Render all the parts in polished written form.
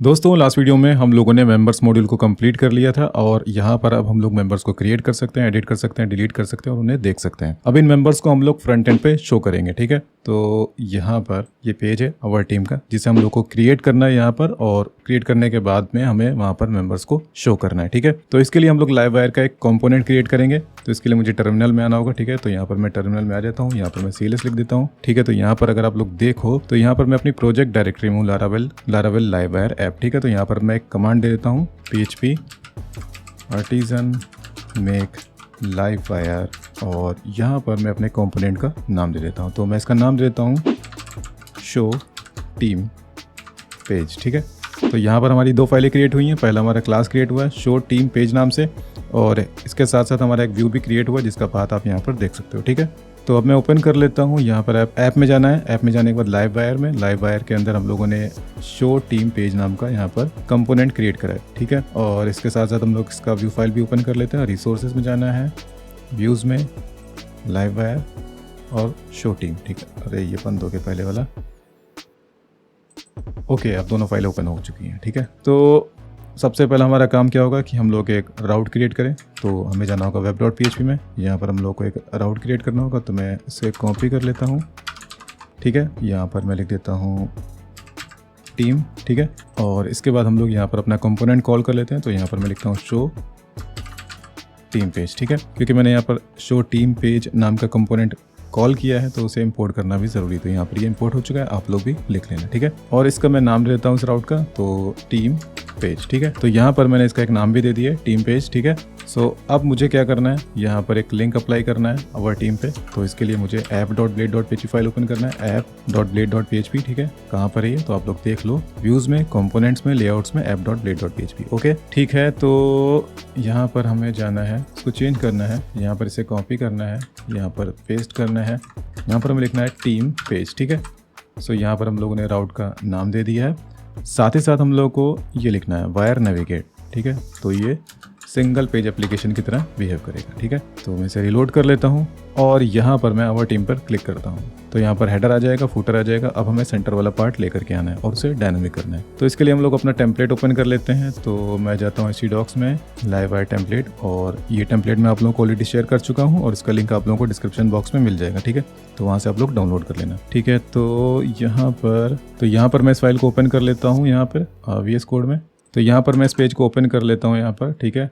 दोस्तों last video में हम लोगों ने मेंबर्स मॉड्यूल को कंप्लीट कर लिया था और यहाँ पर अब हम लोग मेंबर्स को क्रिएट कर सकते हैं, एडिट कर सकते हैं, डिलीट कर सकते हैं और उन्हें देख सकते हैं। अब इन मेंबर्स को हम लोग फ्रंट एंड पे शो करेंगे, ठीक है। तो यहाँ पर ये पेज है आवर टीम का, जिसे हम लोग को क्रिएट करना है यहाँ पर, और क्रिएट करने के बाद में हमें वहाँ पर मेंबर्स को शो करना है, ठीक है। तो इसके लिए हम लोग लाइव वायर का एक कॉम्पोनेंट क्रिएट करेंगे। तो इसके लिए मुझे टर्मिनल में आना होगा, ठीक है। तो यहाँ पर मैं टर्मिनल में आ जाता हूँ, यहाँ पर मैं CLS लिख देता हूँ, ठीक है। तो यहाँ पर अगर आप लोग देखो तो यहाँ पर मैं अपनी प्रोजेक्ट डायरेक्टरी में हूँ, लारावेल लाइव वायर ऐप, ठीक है। तो यहाँ पर मैं एक कमांड दे देता हूँ PHP artisan make live wire, और यहाँ पर मैं अपने कंपोनेंट का नाम दे देता हूँ। तो मैं इसका नाम दे देता हूँ शो टीम पेज, ठीक है। तो यहाँ पर हमारी दो फाइलें क्रिएट हुई हैं। पहला हमारा क्लास क्रिएट हुआ है शो टीम पेज नाम से, और इसके साथ साथ हमारा एक व्यू भी क्रिएट हुआ है जिसका पाथ आप यहाँ पर देख सकते हो, ठीक है। तो अब मैं ओपन कर लेता हूँ। यहाँ पर ऐप में जाना है। ऐप में जाने के बाद लाइव वायर के अंदर हम लोगों ने शो टीम पेज नाम का यहाँ पर कंपोनेंट क्रिएट करा है, ठीक है। और इसके साथ साथ हम लोग इसका व्यू फाइल भी ओपन कर लेते हैं। रिसोर्सेज में जाना है, व्यूज़ में, लाइव वायर और शो टीम, ठीक है। अरे ये बंद हो गया पहले वाला। ओके, अब दोनों फाइलें ओपन हो चुकी हैं, ठीक है। तो सबसे पहला हमारा काम क्या होगा कि हम लोग एक राउट क्रिएट करें। तो हमें जाना होगा web.php में। यहाँ पर हम लोग को एक राउट क्रिएट करना होगा। तो मैं इसे कॉपी कर लेता हूँ, ठीक है। यहाँ पर मैं लिख देता हूँ टीम, ठीक है। और इसके बाद हम लोग यहाँ पर अपना कंपोनेंट कॉल कर लेते हैं। तो यहाँ पर मैं लिखता हूँ शो टीम पेज, ठीक है। क्योंकि मैंने यहाँ पर शो टीम पेज नाम का कंपोनेंट कॉल किया है तो उसे इंपोर्ट करना भी ज़रूरी। तो यहाँ पर ये इंपोर्ट हो चुका है, आप लोग भी लिख लेना, ठीक है। और इसका मैं नाम दे देता हूँ इस राउट का, तो टीम पेज, ठीक है। तो यहाँ पर मैंने इसका एक नाम भी दे दिया टीम पेज, ठीक है। सो अब मुझे क्या करना है, यहाँ पर एक लिंक अप्लाई करना है आवर टीम पे। तो इसके लिए मुझे app.blade.php फाइल ओपन करना है, app.blade.php, ठीक है। कहाँ पर है ये तो आप लोग देख लो, व्यूज़ में, कंपोनेंट्स में, लेआउट्स में app.blade.php, ओके, ठीक है। तो यहाँ पर हमें जाना है, इसको चेंज करना है, यहाँ पर इसे कॉपी करना है, यहाँ पर पेस्ट करना है, यहाँ पर हमें लिखना है टीम पेज, ठीक है। सो यहाँ पर हम लोगों ने राउट का नाम दे दिया है। साथ ही साथ हम लोगों को ये लिखना है वायर नेविगेट, ठीक है। तो ये सिंगल पेज एप्लीकेशन की तरह बिहेव करेगा, ठीक है। तो मैं इसे रिलोड कर लेता हूँ और यहाँ पर मैं आवर टीम पर क्लिक करता हूँ। तो यहाँ पर हेडर आ जाएगा, फूटर आ जाएगा। अब हमें सेंटर वाला पार्ट लेकर के आना है और उसे डायनामिक करना है। तो इसके लिए हम लोग अपना टेम्पलेट ओपन कर लेते हैं। तो मैं जाता हूँ HTDocs में, लाइव वायर टेम्पलेट, और ये टेम्पलेट मैं आप लोगों को ऑलरेडी शेयर कर चुका हूँ और इसका लिंक आप लोगों को डिस्क्रिप्शन बॉक्स में मिल जाएगा, ठीक है। तो वहाँ से आप लोग डाउनलोड कर लेना, ठीक है। तो यहाँ पर मैं इस फाइल को ओपन कर लेता हूँ यहाँ पर VS कोड में। तो यहाँ पर मैं इस पेज को ओपन कर लेता हूँ यहाँ पर, ठीक है।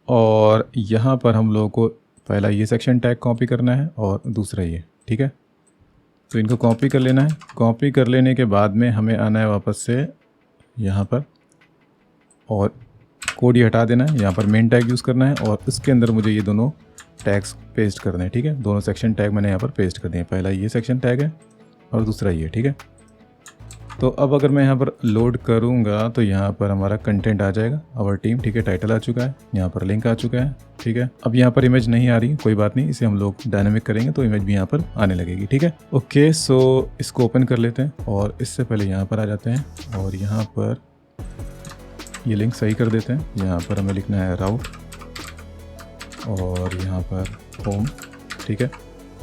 और यहाँ पर हम लोगों को पहला ये सेक्शन टैग कॉपी करना है और दूसरा ये, ठीक है। तो इनको कॉपी कर लेना है। कॉपी कर लेने के बाद में हमें आना है वापस से यहाँ पर और कोड ये हटा देना है। यहाँ पर मेन टैग यूज़ करना है और इसके अंदर मुझे ये दोनों टैग्स पेस्ट करने हैं, ठीक है। दोनों सेक्शन टैग मैंने यहाँ पर पेस्ट कर दिए। पहला ये सेक्शन टैग है और दूसरा ये, ठीक है। तो अब अगर मैं यहाँ पर लोड करूँगा तो यहाँ पर हमारा कंटेंट आ जाएगा आवर टीम, ठीक है। टाइटल आ चुका है, यहाँ पर लिंक आ चुका है, ठीक है। अब यहाँ पर इमेज नहीं आ रही, कोई बात नहीं, इसे हम लोग डायनामिक करेंगे तो इमेज भी यहाँ पर आने लगेगी, ठीक है। ओके, सो इसको ओपन कर लेते हैं और इससे पहले यहाँ पर आ जाते हैं और यहाँ पर ये लिंक सही कर देते हैं। यहाँ पर हमें लिखना है राउट और यहाँ पर होम, ठीक है।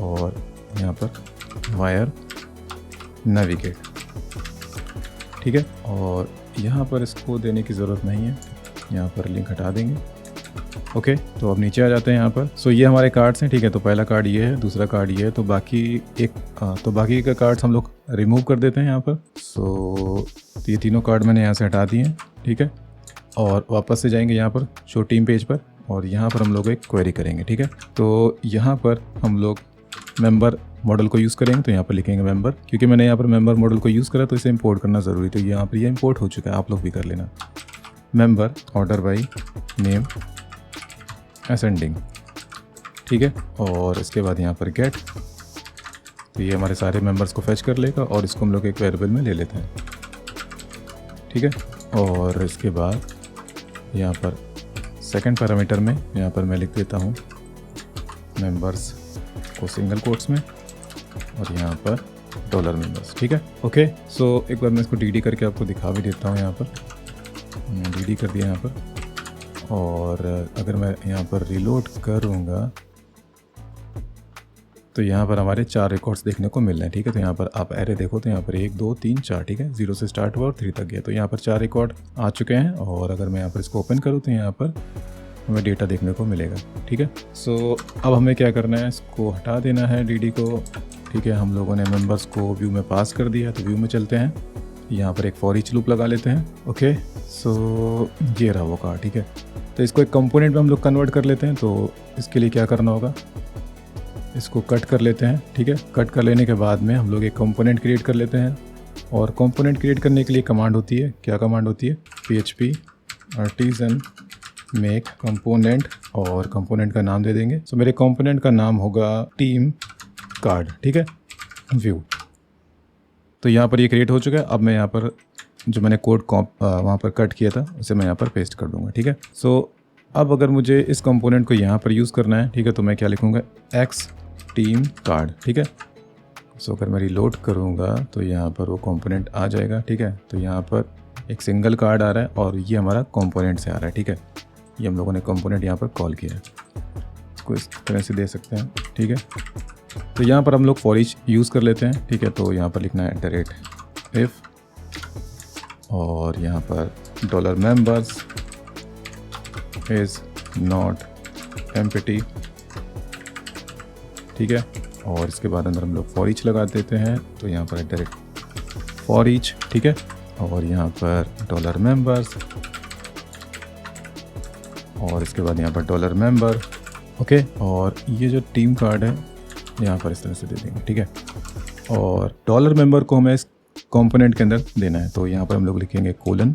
और यहाँ पर वायर नेविगेट, ठीक है। और यहाँ पर इसको देने की ज़रूरत नहीं है, यहाँ पर लिंक हटा देंगे, ओके। तो अब नीचे आ जाते हैं यहाँ पर। सो ये हमारे कार्ड्स हैं, ठीक है। तो पहला कार्ड ये है, दूसरा कार्ड ये है, तो बाकी के कार्ड्स हम लोग रिमूव कर देते हैं यहाँ पर। सो ये तीनों कार्ड मैंने यहाँ से हटा दिए हैं, ठीक है। और वापस से जाएंगे यहाँ पर शो टीम पेज पर और यहाँ पर हम लोग एक क्वेरी करेंगे, ठीक है। तो यहाँ पर हम लोग मेंबर मॉडल को यूज़ करेंगे। तो यहाँ पर लिखेंगे मेंबर, क्योंकि मैंने यहाँ पर मेंबर मॉडल को यूज़ करा तो इसे इंपोर्ट करना ज़रूरी। तो यहाँ पर ये इंपोर्ट हो चुका है, आप लोग भी कर लेना। Member order by name ascending, ठीक है। और इसके बाद यहाँ पर गेट, तो ये हमारे सारे मेंबर्स को फैच कर लेगा और इसको हम लोग एक वेरिएबल में ले लेते हैं, ठीक है। और इसके बाद यहाँ पर सेकंड पैरामीटर में यहाँ पर मैं लिख देता हूँ मेंबर्स को सिंगल कोट्स में और यहाँ पर $members, ठीक है। ओके, सो एक बार मैं इसको DD करके आपको दिखा भी देता हूँ। यहाँ पर DD कर दिया यहाँ पर, और अगर मैं यहाँ पर रिलोड करूँगा तो यहाँ पर हमारे 4 रिकॉर्ड्स देखने को मिल रहे हैं, ठीक है। तो यहाँ पर आप एरे देखो तो यहाँ पर 1 2 3 4, ठीक है, 0 से स्टार्ट हुआ और 3 तक गया। तो यहाँ पर 4 रिकॉर्ड आ चुके हैं और अगर मैं यहाँ पर इसको ओपन करूँ तो यहाँ पर हमें डेटा देखने को मिलेगा, ठीक है। सो अब हमें क्या करना है, इसको हटा देना है DD को, ठीक है। हम लोगों ने मेंबर्स को व्यू में पास कर दिया, तो व्यू में चलते हैं, यहाँ पर एक फॉर ईच लूप लगा लेते हैं। ओके, सो ये रहा वो कार्ड, ठीक है। तो इसको एक कंपोनेंट में हम लोग कन्वर्ट कर लेते हैं। तो इसके लिए क्या करना होगा, इसको कट कर लेते हैं, ठीक है। कट कर लेने के बाद में हम लोग एक कंपोनेंट क्रिएट कर लेते हैं और कंपोनेंट क्रिएट करने के लिए कमांड होती है, क्या कमांड होती है, PHP artisan मेक कंपोनेंट और कंपोनेंट का नाम दे देंगे। सो मेरे कंपोनेंट का नाम होगा टीम कार्ड, ठीक है, व्यू। तो यहाँ पर ये क्रिएट हो चुका है। अब मैं यहाँ पर जो मैंने कोड वहाँ पर कट किया था उसे मैं यहाँ पर पेस्ट कर दूँगा, ठीक है। सो अब अगर मुझे इस कंपोनेंट को यहाँ पर यूज़ करना है, ठीक है, तो मैं क्या लिखूँगा, एक्स टीम कार्ड, ठीक है। सो अगर मैं रिलोड करूँगा तो यहाँ पर वो कंपोनेंट आ जाएगा, ठीक है। तो यहाँ पर एक सिंगल कार्ड आ रहा है और ये हमारा कंपोनेंट से आ रहा है, ठीक है। ये हम लोगों ने कंपोनेंट यहाँ पर कॉल किया है, इसको इस तरह से दे सकते हैं, ठीक है। तो यहाँ पर हम लोग फॉर ईच यूज़ कर लेते हैं, ठीक है। तो यहाँ पर लिखना है @if और यहाँ पर $members is not empty, ठीक है। और इसके बाद अंदर हम लोग फॉर ईच लगा देते हैं। तो यहाँ पर फॉर ईच, ठीक है। और यहाँ पर $members और इसके बाद यहाँ पर $member, ओके। और ये जो टीम कार्ड है यहाँ पर इस तरह से दे देंगे, ठीक है। और $member को हमें इस कंपोनेंट के अंदर देना है। तो यहाँ पर हम लोग लिखेंगे कोलन,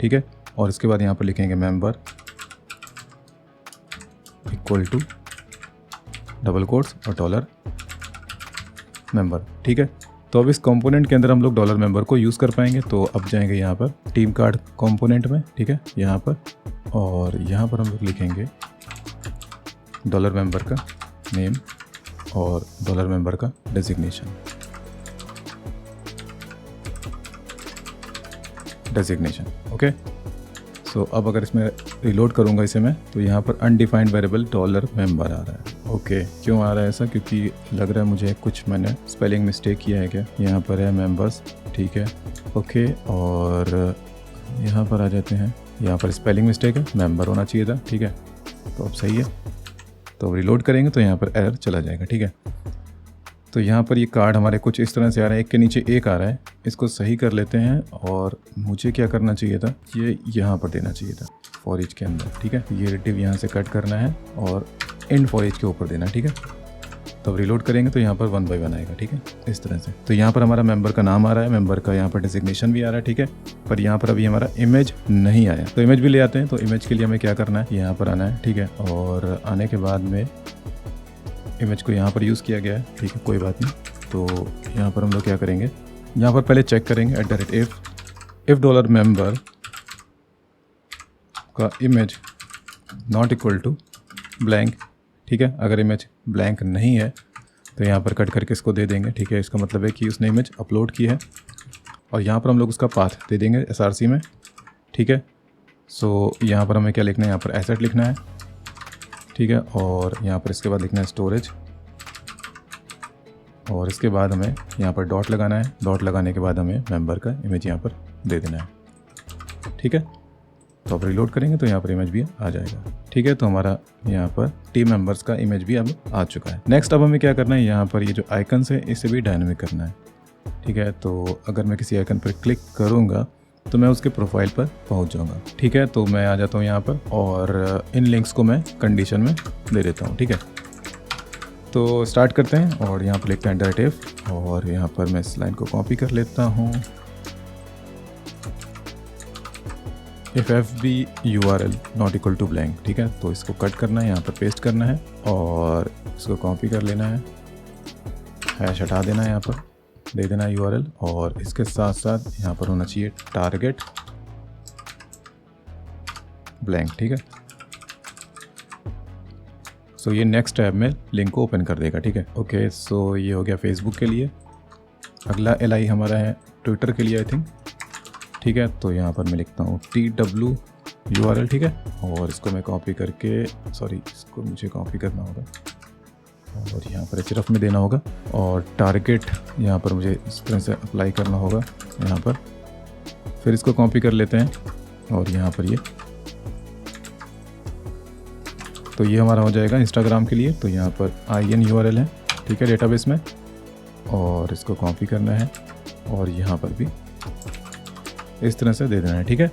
ठीक है। और इसके बाद यहाँ पर लिखेंगे member equal to double quotes और $member, ठीक है। तो अब इस कंपोनेंट के अंदर हम लोग $member को यूज़ कर पाएंगे। तो अब जाएंगे यहाँ पर टीम कार्ड कंपोनेंट में, ठीक है, यहाँ पर, और यहाँ पर हम लोग लिखेंगे $member का नेम और $member का डेजिग्नेशन, ओके। सो अब अगर इसमें रिलोड करूँगा इसे मैं, तो यहाँ पर अनडिफाइंड वेरिएबल $member आ रहा है, ओके। क्यों आ रहा है ऐसा, क्योंकि लग रहा है मुझे कुछ मैंने स्पेलिंग मिस्टेक किया है क्या। यहाँ पर है मेंबर्स, ठीक है, ओके। और यहाँ पर आ जाते हैं, यहाँ पर स्पेलिंग मिस्टेक है, मेंबर होना चाहिए था, ठीक है। तो अब सही है। तो रिलोड करेंगे तो यहाँ पर एरर चला जाएगा, ठीक है। तो यहाँ पर ये कार्ड हमारे कुछ इस तरह से आ रहा है, एक के नीचे एक आ रहा है। इसको सही कर लेते हैं और मुझे क्या करना चाहिए था, ये यहाँ पर देना चाहिए था फॉर ईच के अंदर, ठीक है। ये रिलेटिव यहाँ से कट करना है और एंड फॉर ईच के ऊपर देना है, ठीक है। तब रिलोड करेंगे तो यहाँ पर 1 by 1 आएगा, ठीक है, इस तरह से। तो यहाँ पर हमारा मेंबर का नाम आ रहा है, मेंबर का यहाँ पर डेजिग्नेशन भी आ रहा है, ठीक है। पर यहाँ पर अभी हमारा इमेज नहीं आया, तो इमेज भी ले आते हैं। तो इमेज के लिए हमें क्या करना है, यहाँ पर आना है, ठीक है। और आने के बाद में इमेज को यहाँ पर यूज़ किया गया है, ठीक है, कोई बात नहीं। तो यहाँ पर हम लोग क्या करेंगे, यहाँ पर पहले चेक करेंगे if $member का image not equal to blank, ठीक है। अगर इमेज ब्लैंक नहीं है तो यहाँ पर कट करके इसको दे देंगे, ठीक है। इसका मतलब है कि उसने इमेज अपलोड की है और यहाँ पर हम लोग उसका पाथ दे देंगे src में, ठीक है। सो यहाँ पर हमें क्या लिखना है, यहाँ पर एसेट लिखना है, ठीक है। और यहाँ पर इसके बाद लिखना है स्टोरेज और इसके बाद हमें यहाँ पर डॉट लगाना है। डॉट लगाने के बाद हमें मेंबर का इमेज यहाँ पर दे देना है, ठीक है। तो अब रिलोड करेंगे तो यहाँ पर इमेज भी आ जाएगा, ठीक है। तो हमारा यहाँ पर टीम मेंबर्स का इमेज भी अब आ चुका है। नेक्स्ट अब हमें क्या करना है, यहाँ पर ये जो आइकन्स है इसे भी डायनामिक करना है, ठीक है। तो अगर मैं किसी आइकन पर क्लिक करूँगा तो मैं उसके प्रोफाइल पर पहुंच जाऊंगा, ठीक है। तो मैं आ जाता हूं यहाँ पर और इन लिंक्स को मैं कंडीशन में दे देता हूं, ठीक है। तो स्टार्ट करते हैं और यहाँ पर लिखते हैं if और यहाँ पर मैं इस लाइन को कॉपी कर लेता हूं। if fb url not equal to blank, ठीक है। तो इसको कट करना है, यहाँ पर पेस्ट करना है और इसको कॉपी कर लेना है, हैश हटा देना है, यहाँ पर दे देना है URL और इसके साथ साथ यहाँ पर होना चाहिए टारगेट ब्लैंक, ठीक है। सो ये नेक्स्ट टैब में लिंक को ओपन कर देगा, ठीक है, ओके। सो ये हो गया फेसबुक के लिए। अगला LI हमारा है ट्विटर के लिए, आई थिंक, ठीक है। तो यहाँ पर मैं लिखता हूँ TW URL, ठीक है। और इसको मैं कॉपी करके, सॉरी, इसको मुझे कॉपी करना होगा, और यहाँ पर href में देना होगा और टारगेट यहाँ पर मुझे इस तरह से अप्लाई करना होगा यहाँ पर। फिर इसको कॉपी कर लेते हैं और यहाँ पर ये, तो ये हमारा हो जाएगा इंस्टाग्राम के लिए। तो यहाँ पर IN URL है, ठीक है, डेटाबेस में, और इसको कॉपी करना है और यहाँ पर भी इस तरह से दे देना है, ठीक है।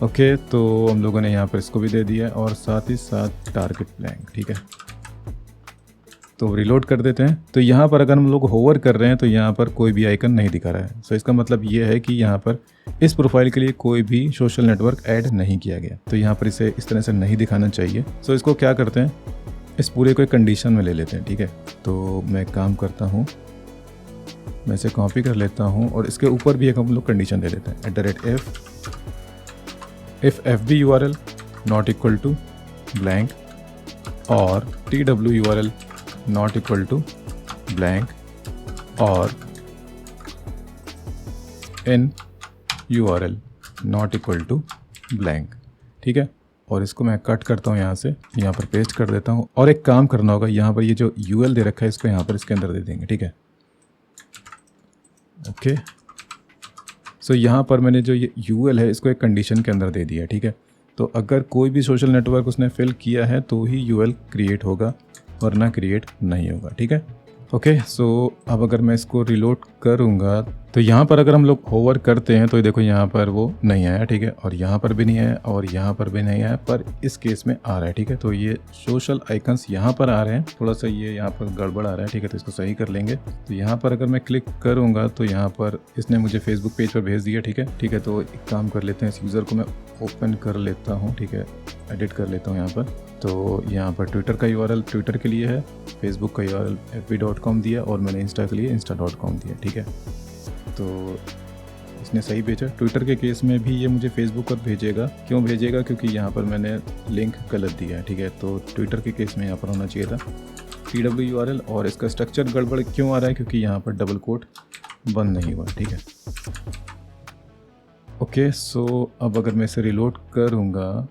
ओके, तो हम लोगों ने यहाँ पर इसको भी दे दिया है और साथ ही साथ टारगेट ब्लैंक, ठीक है। तो रिलोड कर देते हैं। तो यहाँ पर अगर हम लोग होवर कर रहे हैं तो यहाँ पर कोई भी आइकन नहीं दिखा रहा है। सो इसका मतलब ये है कि यहाँ पर इस प्रोफाइल के लिए कोई भी सोशल नेटवर्क ऐड नहीं किया गया। तो यहाँ पर इसे इस तरह से नहीं दिखाना चाहिए। सो इसको क्या करते हैं, इस पूरे को एक कंडीशन में ले लेते हैं, ठीक है। तो मैं काम करता हूँ, मैं इसे कॉपी कर लेता हूँ और इसके ऊपर भी एक हम लोग कंडीशन ले लेते हैं, if FB URL not equal to blank और TW URL not equal to blank और N URL not equal to blank, ठीक है। और इसको मैं कट करता हूँ, यहाँ से यहाँ पर पेस्ट कर देता हूँ। और एक काम करना होगा, यहाँ पर ये जो UL दे रखा है इसको यहाँ पर इसके अंदर दे देंगे, ठीक है। ओके, सो यहाँ पर मैंने जो ये UL है इसको एक कंडीशन के अंदर दे दिया, ठीक है। तो अगर कोई भी सोशल नेटवर्क उसने फिल किया है तो ही UL क्रिएट होगा, वरना क्रिएट नहीं होगा, ठीक है। ओके, सो अब अगर मैं इसको रिलोड करूँगा तो यहाँ पर अगर हम लोग होवर करते हैं तो ये देखो यहाँ पर वो नहीं आया, ठीक है, और यहाँ पर भी नहीं आया और यहाँ पर भी नहीं आया, पर इस केस में आ रहा है, ठीक है। तो ये सोशल आइकन्स यहाँ पर आ रहे हैं, थोड़ा सा ये यहाँ पर गड़बड़ आ रहा है, ठीक है। तो इसको सही कर लेंगे। तो यहाँ पर अगर मैं क्लिक करूँगा तो यहाँ पर इसने मुझे फेसबुक पेज पर भेज दिया, ठीक है, ठीक है। तो एक काम कर लेते हैं, इस यूज़र को मैं ओपन कर लेता हूँ, ठीक है, एडिट कर लेता हूँ यहाँ पर। तो यहाँ पर ट्विटर का URL ट्विटर के लिए है, फेसबुक का URL fb.com दिया और मैंने इंस्टा के लिए insta.com दिया, ठीक है। तो इसने सही भेजा। ट्विटर के केस में भी ये मुझे फेसबुक पर भेजेगा। क्यों भेजेगा? क्योंकि यहाँ पर मैंने लिंक गलत दिया है, ठीक है। तो ट्विटर के केस में यहाँ पर होना चाहिए था TW URL, और इसका स्ट्रक्चर गड़बड़ क्यों आ रहा है? क्योंकि यहाँ पर डबल कोट बंद नहीं हुआ, ठीक है। ओके, सो अब अगर मैं इसे रिलोड करूँगा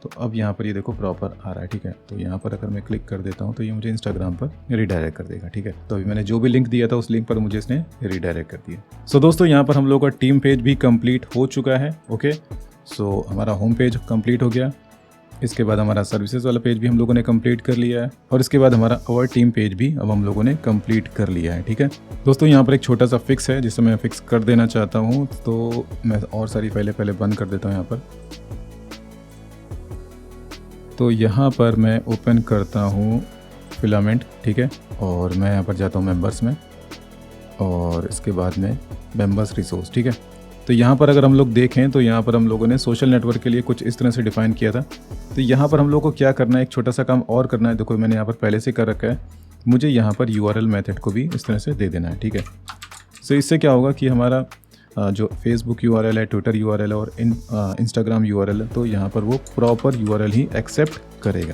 तो अब यहाँ पर ये देखो प्रॉपर आ रहा है, ठीक है। तो यहाँ पर अगर मैं क्लिक कर देता हूँ तो ये मुझे इंस्टाग्राम पर रिडायरेक्ट कर देगा, ठीक है। तो अभी मैंने जो भी लिंक दिया था उस लिंक पर मुझे इसने रिडायरेक्ट कर दिया। सो दोस्तों, यहाँ पर हम लोग का टीम पेज भी कंप्लीट हो चुका है। ओके, सो हमारा होम पेज कंप्लीट हो गया। इसके बाद हमारा सर्विसेज वाला पेज भी हम लोगों ने कंप्लीट कर लिया है, और इसके बाद हमारा अवर टीम पेज भी अब हम लोगों ने कंप्लीट कर लिया है, ठीक है। दोस्तों, यहाँ पर एक छोटा सा फिक्स है जिसे मैं फिक्स कर देना चाहता हूँ। तो मैं और सारी फाइलें पहले बंद कर देता हूँ यहाँ पर। तो यहाँ पर मैं ओपन करता हूँ फिलामेंट, ठीक है, और मैं यहाँ पर जाता हूँ मेंबर्स में, और इसके बाद में मेंबर्स रिसोर्स, ठीक है। तो यहाँ पर अगर हम लोग देखें तो यहाँ पर हम लोगों ने सोशल नेटवर्क के लिए कुछ इस तरह से डिफाइन किया था। तो यहाँ पर हम लोग को क्या करना है, एक छोटा सा काम और करना है। देखो, मैंने यहाँ पर पहले से कर रखा है, मुझे यहाँ पर URL मेथड को भी इस तरह से दे देना है, ठीक है। सो इससे क्या होगा कि हमारा जो फेसबुक URL है, ट्विटर URL है और इंस्टाग्राम URL है, तो यहाँ पर वो प्रॉपर URL ही एक्सेप्ट करेगा,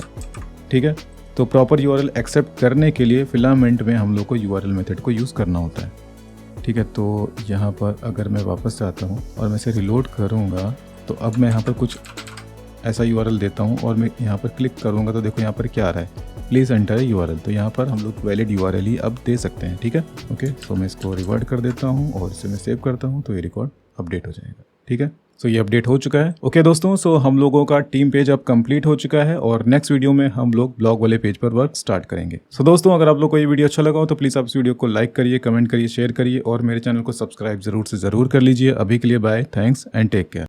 ठीक है। तो प्रॉपर URL एक्सेप्ट करने के लिए फिलामेंट में हम लोग को URL मेथड को यूज़ करना होता है, ठीक है। तो यहाँ पर अगर मैं वापस आता हूँ और मैं इसे रिलोड करूँगा तो अब मैं यहाँ पर कुछ ऐसा URL देता हूँ और मैं यहाँ पर क्लिक करूँगा तो देखो यहाँ पर क्या आ रहा है, प्लीज़ एंटर URL। तो यहाँ पर हम लोग वैलिड URL ही अब दे सकते हैं, ठीक है। ओके, सो मैं इसको रिवर्ट कर देता हूँ और इसे मैं सेव करता हूँ, तो ये रिकॉर्ड अपडेट हो जाएगा, ठीक है। सो ये अपडेट हो चुका है। ओके दोस्तों, सो हम लोगों का टीम पेज अब कंप्लीट हो चुका है, और नेक्स्ट वीडियो में हम लोग ब्लॉग वाले पेज पर वर्क स्टार्ट करेंगे। सो दोस्तों, अगर आप लोग को ये वीडियो अच्छा लगा हो तो प्लीज़ आप इस वीडियो को लाइक करिए, कमेंट करिए, शेयर करिए, और मेरे चैनल को सब्सक्राइब जरूर से ज़रूर कर लीजिए। अभी के लिए bye, thanks and take care.